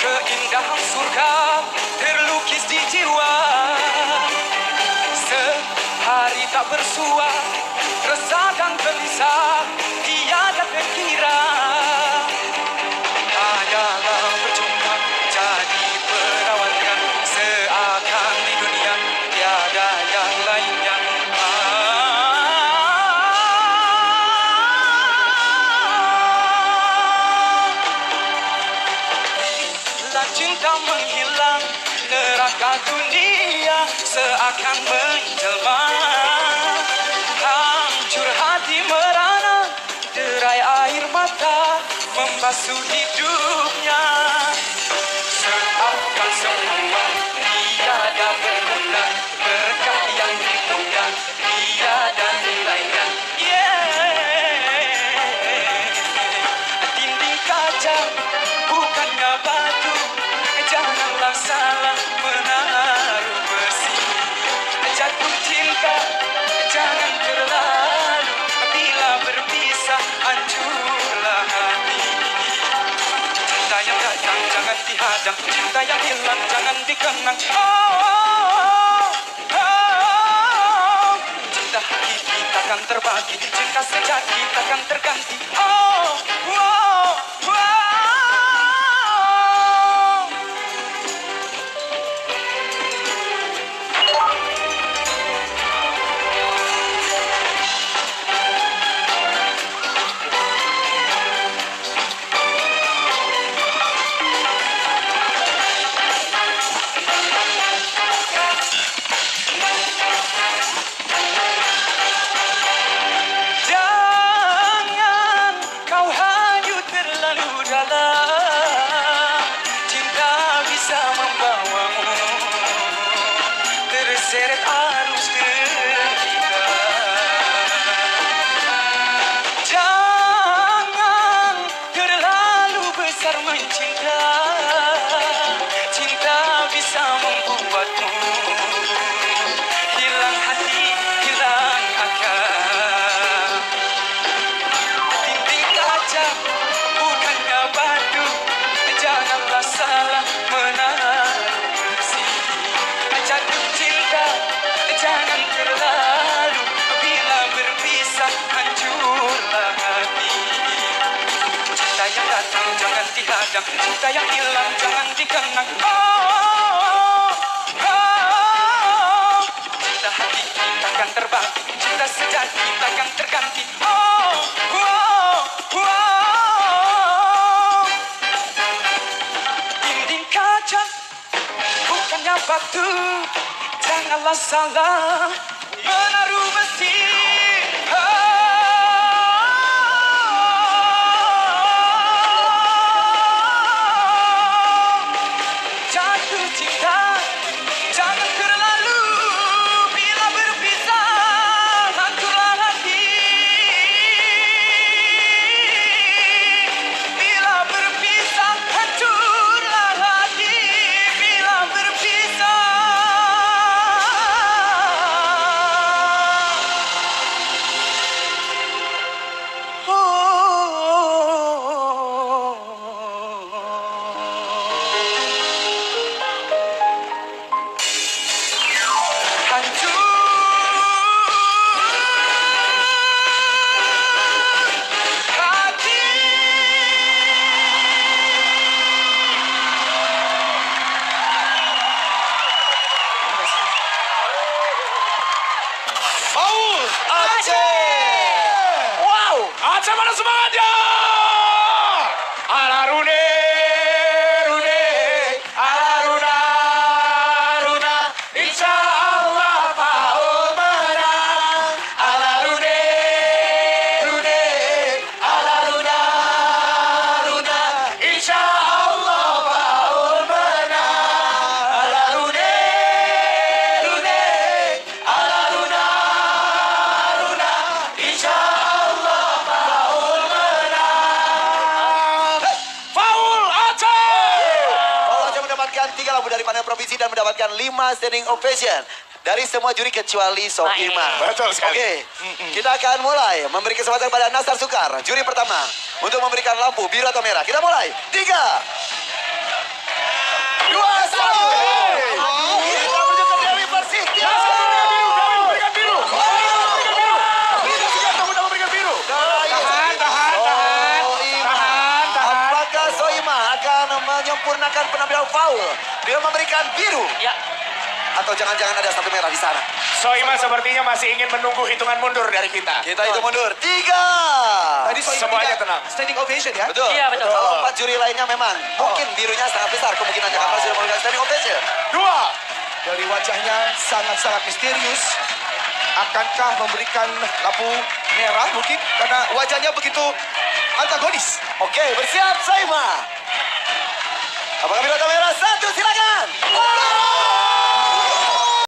Keindahan surga terlukis di jiwa. Sehari tak bersua, resah dan gelisah tiada terkira. Hanyalah berjumpa jadi perawankan, seakan di dunia tiada yang lainnya. Cinta menghilang, neraka dunia seakan menjelma. Hancur hati merana, derai air mata membasuh hidupnya. Seakan semua tiada berguna, berkah yang ditunda tiada nilainya. Dinding kaca bukannya batu, janganlah salah menaruh besi. Jatuh cinta jangan terlalu, bila berpisah hancurlah hati. Cinta yang datang jangan dihadang, cinta yang hilang jangan dikenang. Cinta hakiki takkan terbagi, cinta sejati takkan terganti. Terseret arus ketika. Jangan terlalu besar mencinta, cinta bisa membuatmu hilang hati, hilang akal. Dinding kaca bukannya batu, janganlah salah menaruh besi. Jatuh cinta jangan terlalu, bila berpisah hancurlah hati. Cinta yang datang jangan dihadang, cinta yang hilang jangan dikenang. Cinta hakiki takkan terbagi, cinta sejati takkan terganti. Dinding kaca bukannya batu, janganlah salah menaruh besi. Jatuh cinta jangan terlalu, bila berpisah hancurlah hati. Bila berpisah hancurlah hati, bila berpisah. Paul Aceh. Wow, Aceh mana semangatnya? Ala Rune, Rune, ala Runa, Runa. Insya Allah Paul menang. Ala Rune, Rune, ala Runa, Runa. Insya Allah Paul menang. Ala Rune, Rune, ala Runa. Insya Allah Paul menang. Paul Aceh. Paul Aceh mendapatkan 3 lagu dari panel provinsi dan mendapatkan 5 standing ovation dari semua juri kecuali Sohima. Betul sekali. Oke, kita akan mulai memberi kesempatan kepada Nasar Sukar, juri pertama, untuk memberikan lampu biru atau merah. Kita mulai. 3, menyempurnakan penampilan foul dengan memberikan biru. Ya. Atau jangan-jangan ada satu merah di sana. Soima sepertinya masih ingin menunggu hitungan mundur dari kita. Kita itu mundur. 3. Tadi soal Semuanya tiga tenang. standing ovation ya. Betul. Iya, betul. Kalau 4 juri lainnya memang mungkin birunya sangat besar kemungkinannya karena sudah memberikan standing ovation. 2. Dari wajahnya sangat-sangat misterius. Akankah memberikan lampu merah mungkin? Karena wajahnya begitu antagonis. Oke, bersiap Soima.